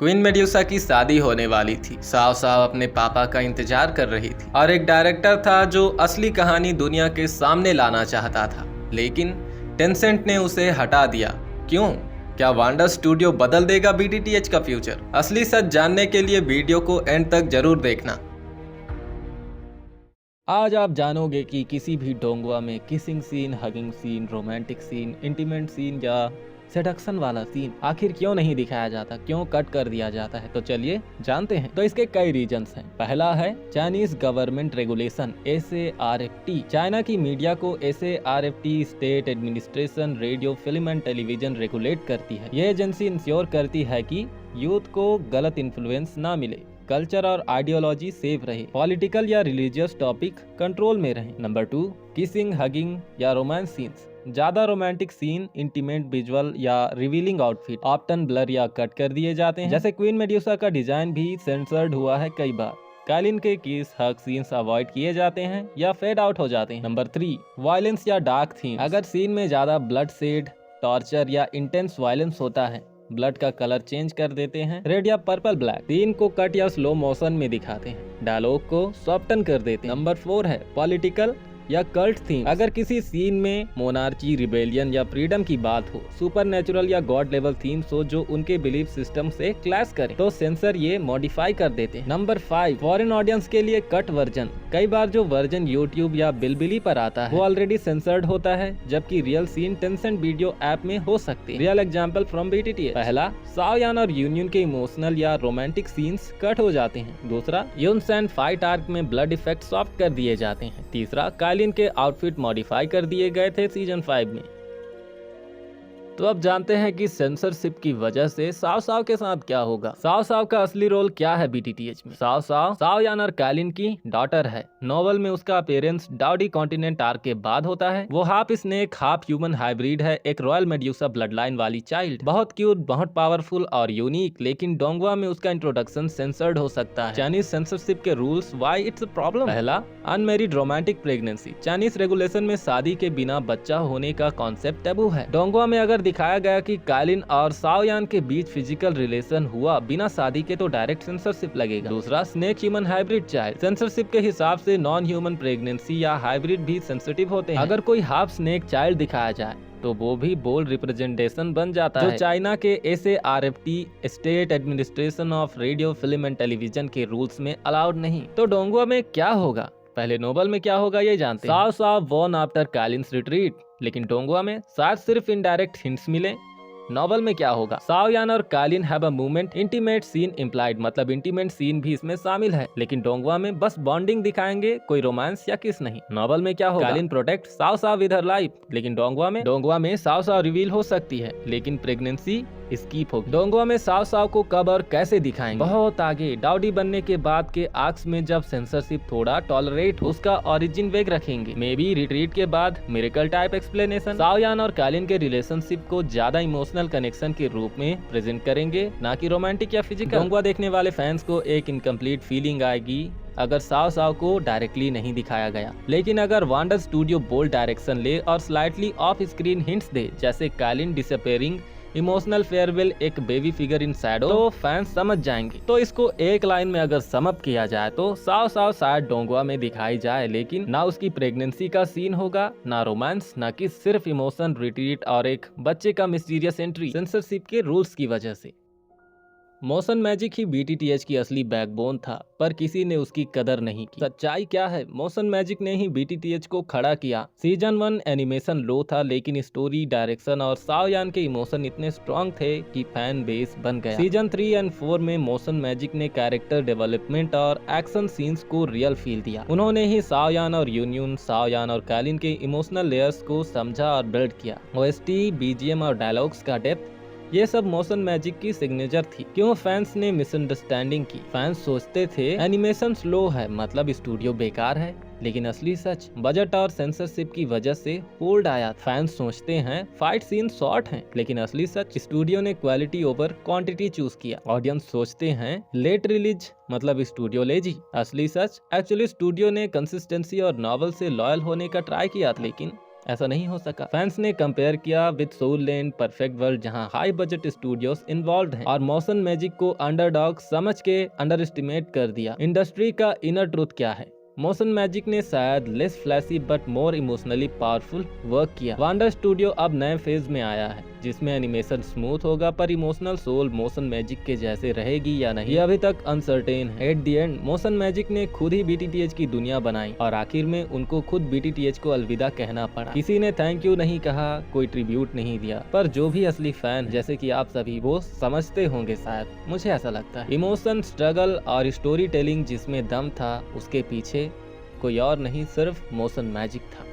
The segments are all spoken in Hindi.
क्वीन मेड्यूसा की शादी होने वाली थी। साव साव अपने पापा का इंतजार कर रही थी और एक डायरेक्टर था जो असली कहानी दुनिया के सामने लाना चाहता था, लेकिन टेंसेंट ने उसे हटा दिया। क्यों? क्या वांडर स्टूडियो बदल देगा बीटीटीएच का फ्यूचर? असली सच जानने के लिए वीडियो को एंड तक जरूर देखना। आज आप जानोगे कि किसी भी डोंगवा में kissing scene, hugging scene, romantic scene, intimate scene या सेडक्शन वाला सीन आखिर क्यों नहीं दिखाया जाता, क्यों कट कर दिया जाता है। तो चलिए जानते हैं। तो इसके कई रीजंस हैं। पहला है Chinese government regulation SARFT। China की मीडिया को SARFT state administration radio film and television regulate करती है। यह एजेंसी इंश्योर करती है कि यूथ को गलत इन्फ्लुएंस ना मिले, कल्चर और आइडियोलॉजी सेफ रहे, पॉलिटिकल या रिलीजियस टॉपिक कंट्रोल में रहे। नंबर 2, किसिंग, हगिंग या रोमांस सीन्स। ज्यादा रोमांटिक सीन, इंटीमेट विजुअल या रिवीलिंग आउटफिट ऑप्टन ब्लर या कट कर दिए जाते हैं। जैसे क्वीन मेड्यूसा का डिजाइन भी सेंसर्ड हुआ है कई बार। कालिन के किस, हग सीन्स अवॉइड किए जाते हैं या फेड आउट हो जाते हैं। नंबर 3, वायलेंस या डार्क थीम। अगर सीन में ज्यादा ब्लड शेड, टॉर्चर या इंटेंस वायलेंस होता है, ब्लड का कलर चेंज कर देते हैं, रेड या पर्पल ब्लैक। सीन को कट या स्लो मोशन में दिखाते हैं, डायलॉग को सॉफ्टन कर देते हैं। नंबर 4 है पॉलिटिकल या कल्ट थीम। अगर किसी सीन में मोनार्ची, रिबेलियन या फ्रीडम की बात हो, सुपर नेचुरल या गॉड लेवल थीम्स हो जो उनके बिलीफ सिस्टम से क्लैश करें, तो सेंसर ये मॉडिफाई कर देते हैं। नंबर 5, फॉरेन ऑडियंस के लिए कट वर्जन। कई बार जो वर्जन यूट्यूब या बिलबिली पर आता है वो ऑलरेडी सेंसर्ड होता है, जबकि real scene Tencent video app में हो सकते हैं। Real example from BTTH. पहला, साओयान और यूनियन के इमोशनल या रोमांटिक सीन्स कट हो जाते हैं। दूसरा, यूनसेन फाइट आर्क में ब्लड इफेक्ट सॉफ्ट कर दिए जाते हैं। तीसरा, कालिन के आउटफिट मॉडिफाई कर दिए गए थे सीजन 5 में। तो अब जानते हैं कि सेंसरशिप की वजह से साव साव के साथ क्या होगा। साव साव का असली रोल क्या है बीटीटीएच में? साव साव साओयान और कालिन की डॉटर है। नॉवल में उसका अपीयरेंस डाउडी कॉन्टिनेंट आर्क के बाद होता है। वो half snake half human hybrid है, एक रॉयल मेड्यूसा ब्लड लाइन वाली चाइल्ड। बहुत क्यूट, बहुत पावरफुल और यूनिक, लेकिन डोंगवा में उसका इंट्रोडक्शन सेंसर्ड हो सकता है। चाइनीज सेंसरशिप के rules, why it's a problem. पहला, unmarried romantic pregnancy. Chinese regulation में शादी के बिना बच्चा होने का कॉन्सेप्ट टैबू है। डोंगवा में अगर दिखाया गया कि कालिन और साओयान के बीच फिजिकल रिलेशन हुआ बिना शादी के, तो डायरेक्ट सेंसरशिप लगेगा। दूसरा, snake human hybrid child. Censorship के हिसाब से नॉन ह्यूमन प्रेगनेंसी या हाइब्रिड भी सेंसिटिव होते हैं। अगर कोई हाफ स्नेक चाइल्ड दिखाया जाए तो वो भी बोल्ड रिप्रेजेंटेशन बन जाता है, जो चाइना के SARFT state administration of radio film and television के रूल्स में अलाउड नहीं। तो डोंगवा में क्या होगा? पहले नोबल में क्या होगा ये जानते हैं। साव साव वॉन आफ्टर कालिन्स रिट्रीट, लेकिन डोंगवा में शायद सिर्फ इनडायरेक्ट हिंट्स मिले। नॉवल में क्या होगा? साओयान और कालिन have a movement, intimate scene implied, मतलब इंटीमेट सीन भी इसमें शामिल है, लेकिन डोंगवा में बस बॉन्डिंग दिखाएंगे, कोई रोमांस या किस नहीं। नॉवल में क्या होगा? कालिन protect Sao Sao with her life, लेकिन डोंगवा में साव साव रिवील हो सकती है, लेकिन प्रेगनेंसी स्कीप होगी। डोंगवा में साव साव को कब और कैसे दिखाएंगे? बहुत आगे, डाउडी बनने के बाद के आर्क्स में जब सेंसरशिप थोड़ा टॉलरेट, उसका ओरिजिन वेग रखेंगे। मे बी रिट्रीट के बाद मिरेकल टाइप एक्सप्लेनेशन। साओयान और कालिन के रिलेशनशिप को ज्यादा इमोशनल कनेक्शन के रूप में प्रेजेंट करेंगे, ना कि रोमांटिक या फिजिकल। डोंगवा देखने वाले फैंस को एक इनकम्प्लीट फीलिंग आएगी अगर साव साव को डायरेक्टली नहीं दिखाया गया, लेकिन अगर वांडर स्टूडियो बोल्ड डायरेक्शन ले और स्लाइटली ऑफ स्क्रीन हिंट्स दे, जैसे कालिन डिसअपेयरिंग, इमोशनल फेयरवेल, एक बेबी फिगर इन शैडो, तो फैंस समझ जाएंगे। तो इसको एक लाइन में अगर समअप किया जाए तो साव साव शायद डोंगवा में दिखाई जाए, लेकिन ना उसकी प्रेगनेंसी का सीन होगा, ना रोमांस, ना कि सिर्फ इमोशन, रिट्रीट और एक बच्चे का मिस्टीरियस एंट्री, सेंसरशिप के रूल्स की वजह से। मोशन मैजिक ही बीटीटीएच की असली बैकबोन था, पर किसी ने उसकी कदर नहीं की। सच्चाई क्या है? मोशन मैजिक ने ही बीटीटीएच को खड़ा किया। सीजन 1 एनिमेशन लो था, लेकिन स्टोरी, डायरेक्शन और साओयान के इमोशन इतने स्ट्रॉन्ग थे कि फैन बेस बन गया। सीजन 3 और 4 में मोशन मैजिक ने कैरेक्टर डेवलपमेंट और एक्शन सीन्स को रियल फील दिया। उन्होंने ही साओयान और यूनियन, साओयान और कालिन के इमोशनल लेयर्स को समझा और बिल्ड किया। OST, BGM और डायलॉग्स का डेप्थ, ये सब मोशन मैजिक की सिग्नेचर थी। क्यों फैंस ने मिसअंडरस्टैंडिंग की? फैंस सोचते थे एनिमेशन स्लो है, मतलब स्टूडियो बेकार है, लेकिन असली सच बजट और सेंसरशिप की वजह से होल्ड आया। फैंस सोचते हैं फाइट सीन शॉर्ट हैं, लेकिन असली सच स्टूडियो ने क्वालिटी ओवर क्वांटिटी चूज किया। ऑडियंस सोचते हैं लेट रिलीज, मतलब स्टूडियो लेजी। असली सच एक्चुअली स्टूडियो ने कंसिस्टेंसी और नॉवल से लॉयल होने का ट्राई किया था, लेकिन ऐसा नहीं हो सका। फैंस ने कंपेयर किया with Soul Land, Perfect World, जहां हाई बजट स्टूडियोज इन्वॉल्व हैं, और मोशन मैजिक को अंडरडॉग समझ के अंडर एस्टिमेट कर दिया। इंडस्ट्री का इनर ट्रूथ क्या है? मोशन मैजिक ने शायद less flashy but more emotionally powerful work किया। वांडर स्टूडियो अब नए फेज में आया है जिसमें एनिमेशन स्मूथ होगा पर इमोशनल सोल मोशन मैजिक के जैसे रहेगी या नहीं, ये अभी तक अनसर्टेन है। At the and motion Magic ने खुद ही BTTH की दुनिया बनाई और आखिर में उनको खुद BTTH को अलविदा कहना पड़ा। किसी ने थैंक यू नहीं कहा, कोई ट्रिब्यूट नहीं दिया, पर जो भी असली फैन जैसे कि आप सभी वो समझते होंगे, शायद मुझे ऐसा लगता है। इमोशन, स्ट्रगल और स्टोरी टेलिंग जिसमें दम था उसके पीछे कोई और नहीं, सिर्फ मोशन मैजिक था।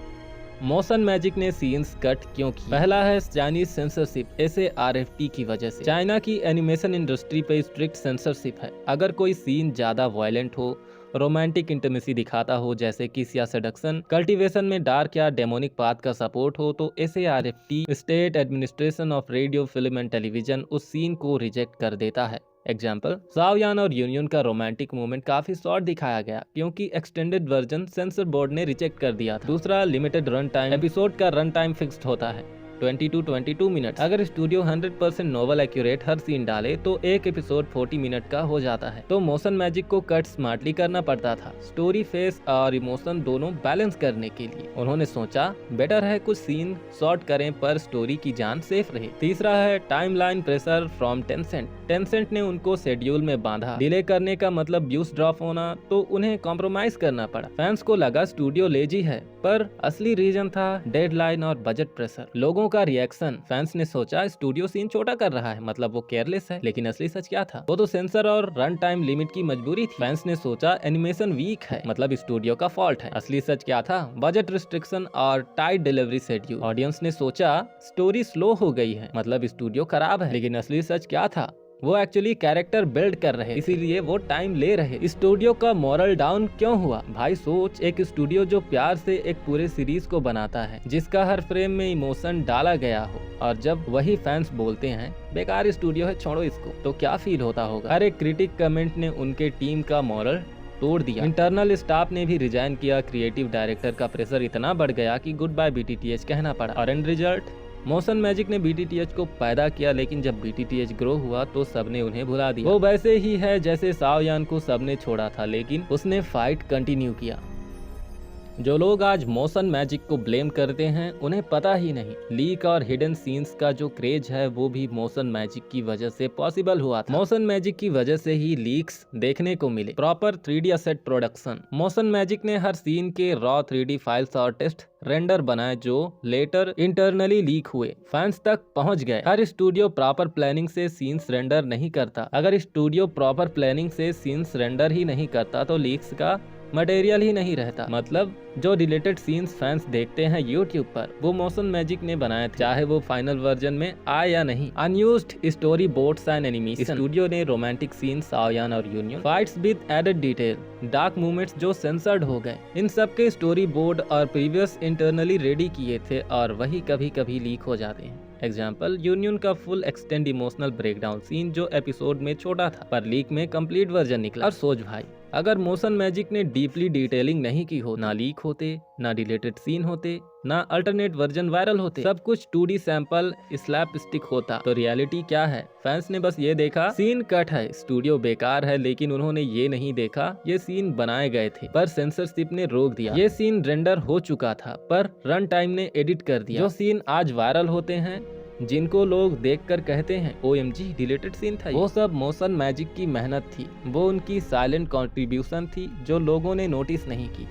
मोशन मैजिक ने सीन्स कट क्यों किए? पहला है चाइनीज सेंसरशिप, SARFT की वजह से। चाइना की एनिमेशन इंडस्ट्री पे स्ट्रिक्ट सेंसरशिप है। अगर कोई सीन ज्यादा वायलेंट हो, रोमांटिक इंटीमेसी दिखाता हो जैसे किस या सेडक्शन, कल्टीवेशन में डार्क या डेमोनिक पाथ का सपोर्ट हो, तो SARFT state administration of radio, film and television उस सीन को रिजेक्ट कर देता है। एग्जाम्पल, सावयान और यूनियन का रोमांटिक मोमेंट काफी शॉर्ट दिखाया गया क्योंकि एक्सटेंडेड वर्जन सेंसर बोर्ड ने रिजेक्ट कर दिया था। दूसरा, लिमिटेड रन टाइम। एपिसोड का रन टाइम फिक्स्ड होता है 20 to 22 मिनट। अगर स्टूडियो 100% नोवेल एक्यूरेट हर सीन डाले तो एक एपिसोड 40 मिनट का हो जाता है। तो मोशन मैजिक को कट स्मार्टली करना पड़ता था, स्टोरी, फेस और इमोशन दोनों बैलेंस करने के लिए। उन्होंने सोचा बेटर है कुछ सीन शॉर्ट करें पर स्टोरी की जान सेफ रहे। तीसरा है timeline pressure from Tencent. Tencent ने उनको शेड्यूल में बांधा। डिले करने का मतलब व्यूज ड्रॉप होना, तो उन्हें कॉम्प्रोमाइज करना पड़ा। फैंस को लगा स्टूडियो लेजी है, पर असली रीजन था डेडलाइन और बजट प्रेशर। लोगों का रिएक्शन, फैंस ने सोचा स्टूडियो सीन छोटा कर रहा है मतलब वो केयरलेस है, लेकिन असली सच क्या था? वो तो सेंसर और रन टाइम लिमिट की मजबूरी थी। फैंस ने सोचा एनिमेशन वीक है मतलब स्टूडियो का फॉल्ट है। असली सच क्या था? बजट रिस्ट्रिक्शन और टाइट डिलीवरी शेड्यूल। ऑडियंस ने सोचा स्टोरी स्लो हो गई है मतलब स्टूडियो खराब है, लेकिन असली सच क्या था? वो एक्चुअली कैरेक्टर बिल्ड कर रहे, इसीलिए वो टाइम ले रहे। स्टूडियो का मॉरल डाउन क्यों हुआ? भाई सोच, एक स्टूडियो जो प्यार से एक पूरे सीरीज को बनाता है, जिसका हर फ्रेम में इमोशन डाला गया हो, और जब वही फैंस बोलते हैं बेकार स्टूडियो है, छोड़ो इसको, तो क्या फील होता होगा? हर एक क्रिटिक कमेंट ने उनके टीम का मॉरल तोड़ दिया। इंटरनल स्टाफ ने भी रिजाइन किया, क्रिएटिव डायरेक्टर का प्रेशर इतना बढ़ गया कि गुड बाय BTTH कहना पड़ा। और एंड रिजल्ट, मोशन मैजिक ने BTTH को पैदा किया, लेकिन जब BTTH ग्रो हुआ तो सबने उन्हें भुला दिया। वो वैसे ही है जैसे सावयान को सबने छोड़ा था, लेकिन उसने फाइट कंटिन्यू किया। जो लोग आज मोशन मैजिक को ब्लेम करते हैं उन्हें पता ही नहीं, लीक और हिडन सीन्स का जो क्रेज है वो भी मोशन मैजिक की वजह से पॉसिबल हुआ था। मोशन मैजिक की वजह से ही लीक्स देखने को मिले। Proper 3D asset production. Motion Magic ने हर सीन के रॉ 3D फाइल्स और टेस्ट रेंडर बनाए जो लेटर इंटरनली लीक हुए, फैंस तक पहुंच गए। हर स्टूडियो प्रॉपर प्लानिंग से सीन्स रेंडर नहीं करता। अगर स्टूडियो प्रॉपर प्लानिंग से सीन्स रेंडर ही नहीं करता तो लीक्स का मटेरियल ही नहीं रहता। मतलब जो डिलीटेड सीन्स फैंस देखते हैं YouTube पर, वो मोशन मैजिक ने बनाए थे, चाहे वो फाइनल वर्जन में आए या नहीं। Unused story boards and animation. Studio ने रोमांटिक सीन, सावयान और यूनियन, fights with added detail, dark movements जो सेंसर्ड हो गए, इन सब के स्टोरी बोर्ड और प्रीवियस इंटरनली रेडी किए थे और वही कभी कभी लीक हो जाते हैं। एग्जाम्पल, यूनियन का full extend emotional breakdown scene जो एपिसोड में छोटा था पर लीक में कंप्लीट वर्जन निकला। और सोच भाई, अगर मोशन मैजिक ने डीपली डिटेलिंग नहीं की हो, ना लीक होते, ना डिलीटेड सीन होते, ना अल्टरनेट वर्जन वायरल होते, सब कुछ 2D सैंपल स्लैप स्टिक होता, तो रियलिटी क्या है? फैंस ने बस ये देखा सीन कट है, स्टूडियो बेकार है, लेकिन उन्होंने ये नहीं देखा ये सीन बनाए गए थे पर सेंसरशिप ने रोक दिया। ये सीन रेंडर हो चुका था पर रन टाइम ने एडिट कर दिया। जो सीन आज वायरल होते हैं, जिनको लोग देखकर कहते हैं OMG डिलीटेड सीन था, वो सब मोशन मैजिक की मेहनत थी। वो उनकी साइलेंट कंट्रीब्यूशन थी जो लोगों ने नोटिस नहीं की।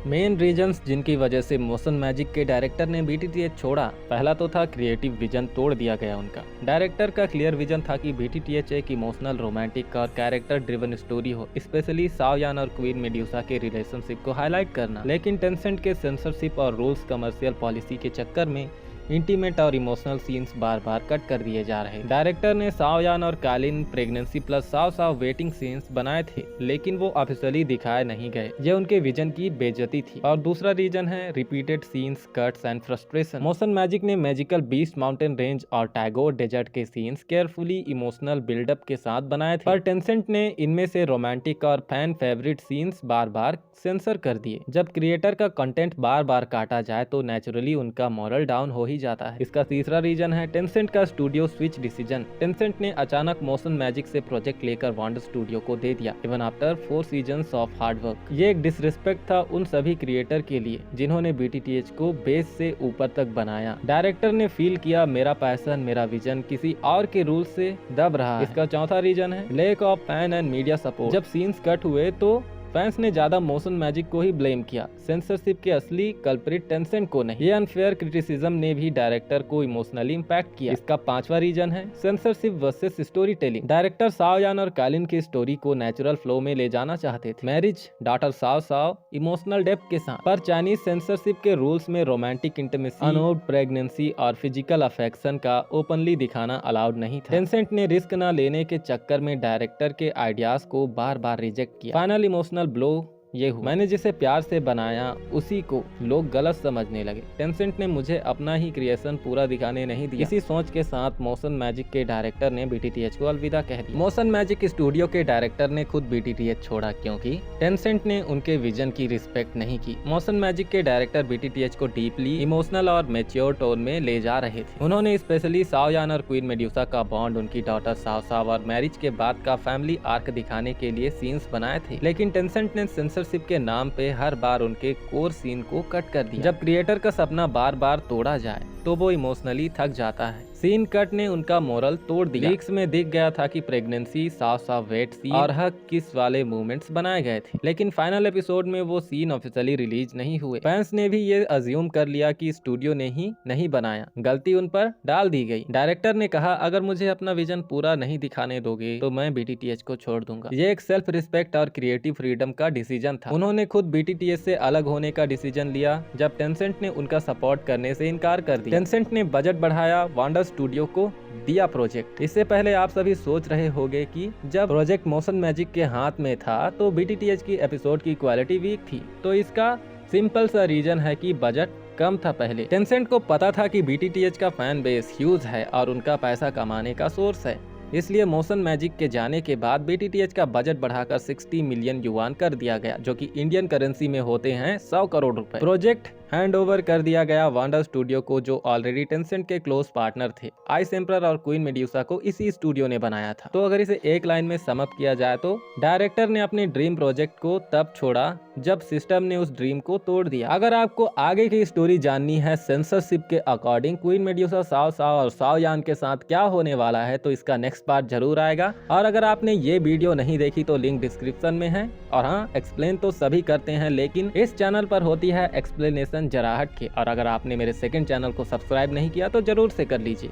मेन रीजंस जिनकी वजह से मोशन मैजिक के डायरेक्टर ने BTTH छोड़ा, पहला तो था क्रिएटिव विजन तोड़ दिया गया उनका। डायरेक्टर का क्लियर विजन था कि BTTH एक इमोशनल, रोमांटिक और कैरेक्टर ड्रिवन स्टोरी हो, स्पेशली सावयान और क्वीन मेड्यूसा के रिलेशनशिप को हाईलाइट करना। लेकिन टेंसेंट के सेंसरशिप और रूल्स कमर्शियल पॉलिसी के चक्कर में इंटीमेट और इमोशनल सीन्स बार बार कट कर दिए जा रहे। डायरेक्टर ने साओयान और कालिन pregnancy plus Sao waiting scenes बनाए थे, लेकिन वो ऑफिशियली दिखाए नहीं गए। ये उनके विजन की बेइज्जती थी। और दूसरा रीजन है repeated scenes, cuts and frustration. Motion Magic ने मैजिकल बीस्ट माउंटेन रेंज और टैगोर डेजर्ट के सीन्स केयरफुली इमोशनल बिल्डअप के साथ बनाए थे, पर टेंसेंट ने इनमें से रोमांटिक और फैन फेवरेट सीन्स बार बार सेंसर कर दिए। जब क्रिएटर का कंटेंट बार बार काटा जाए तो नेचुरली उनका मॉरल डाउन हो ही जाता है। इसका तीसरा रीजन है टेंसेंट का स्टूडियो स्विच डिसीजन। टेंसेंट ने अचानक मोशन मैजिक से प्रोजेक्ट लेकर वंडर स्टूडियो को दे दिया, even after 4 seasons of hard work. ये एक डिसरिस्पेक्ट था उन सभी क्रिएटर के लिए जिन्होंने BTTH को बेस से ऊपर तक बनाया। डायरेक्टर ने फील किया मेरा पैशन, मेरा विजन किसी और के रूल से दब रहा है। इसका चौथा रीजन है lack of fan and media support. जब सीन्स कट हुए तो फैंस ने ज्यादा मोशन मैजिक को ही ब्लेम किया, सेंसरशिप के असली कल्प्रिट टेंसेंट को नहीं। ये अनफेयर क्रिटिसिज्म ने भी डायरेक्टर को इमोशनली इम्पैक्ट किया। इसका पांचवा रीजन है censorship versus storytelling. Director Xiao Yan और कालिन की स्टोरी को नेचुरल फ्लो में ले जाना चाहते थे, marriage, daughter Sao emotional depth के साथ, पर चाइनीज सेंसरशिप के रूल्स में रोमांटिक इंटीमेसी, अनओव्ड प्रेगनेंसी और फिजिकल अफेक्शन का ओपनली दिखाना अलाउड नहीं था। टेंसेंट ने रिस्क न लेने के चक्कर में डायरेक्टर के आइडियाज को बार बार रिजेक्ट किया। फाइनल इमोशनल ब्लो ये हुआ, मैंने जिसे प्यार से बनाया उसी को लोग गलत समझने लगे। टेंसेंट ने मुझे अपना ही क्रिएशन पूरा दिखाने नहीं दिया। इसी सोच के साथ मोशन मैजिक के डायरेक्टर ने BTTH को अलविदा कह दिया। मोशन मैजिक स्टूडियो के डायरेक्टर ने खुद BTTH छोड़ा क्योंकि टेंसेंट ने उनके विजन की रिस्पेक्ट नहीं की। मोशन मैजिक के डायरेक्टर BTTH को डीपली इमोशनल और मेच्योर टोन में ले जा रहे थे। उन्होंने स्पेशली साओयान और क्वीन मेड्यूसा का बॉन्ड, उनकी डॉटर साव और मैरिज के बाद का फैमिली आर्क दिखाने के लिए सीन्स बनाए थे, लेकिन टेंसेंट ने सेंसरशिप के नाम पे हर बार उनके कोर सीन को कट कर दिया। जब क्रिएटर का सपना बार बार तोड़ा जाए तो वो इमोशनली थक जाता है। सीन कट ने उनका मोरल तोड़ दिया। लीक्स में दिख गया था कि प्रेगनेंसी, साव वेट सीन और हक किस वाले मूवमेंट्स बनाए गए थे, लेकिन फाइनल एपिसोड में वो सीन ऑफिशियली रिलीज नहीं हुए। फैंस ने भी ये अज्यूम कर लिया कि स्टूडियो ने ही नहीं बनाया, गलती उन पर डाल दी गई। डायरेक्टर ने कहा अगर मुझे अपना विजन पूरा नहीं दिखाने दोगे तो मैं BTTH को छोड़ दूंगा। ये एक सेल्फ रिस्पेक्ट और क्रिएटिव फ्रीडम का डिसीजन था। उन्होंने खुद BTTH से अलग होने का डिसीजन लिया जब टेंसेंट ने उनका सपोर्ट करने से इनकार कर दिया। टेंसेंट ने बजट बढ़ाया, वंडर स्टूडियो को दिया प्रोजेक्ट। इससे पहले आप सभी सोच रहे होंगे कि जब प्रोजेक्ट मोशन मैजिक के हाथ में था तो BTTH की एपिसोड की क्वालिटी वीक थी, तो इसका सिंपल सा रीजन है कि बजट कम था। पहले टेंसेंट को पता था कि BTTH का फैन बेस ह्यूज है और उनका पैसा कमाने का सोर्स है, इसलिए मोशन मैजिक के जाने के बाद BTTH का बजट बढ़ाकर 60 मिलियन युआन कर दिया गया, जो कि इंडियन करेंसी में होते हैं 100 करोड़ रुपए। प्रोजेक्ट हैंड ओवर कर दिया गया वंडर स्टूडियो को, जो ऑलरेडी टेंसेंट के क्लोज पार्टनर थे। आइस एम्परर और क्वीन मेड्यूसा को इसी स्टूडियो ने बनाया था। तो अगर इसे एक लाइन में सम अप किया जाए तो डायरेक्टर ने अपने ड्रीम प्रोजेक्ट को तब छोड़ा जब सिस्टम ने उस ड्रीम को तोड़ दिया। अगर आपको आगे की स्टोरी जाननी है सेंसरशिप के अकॉर्डिंग क्वीन मेड्यूसा, साव और साओयान के साथ क्या होने वाला है, तो इसका नेक्स्ट पार्ट जरूर आएगा। और अगर आपने ये वीडियो नहीं देखी तो लिंक डिस्क्रिप्शन में है। और हाँ, एक्सप्लेन तो सभी करते हैं, लेकिन इस चैनल पर होती है एक्सप्लेनेशन जराहट के। और अगर आपने मेरे सेकंड चैनल को सब्सक्राइब नहीं किया तो जरूर से कर लीजिए।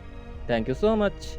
Thank you so much.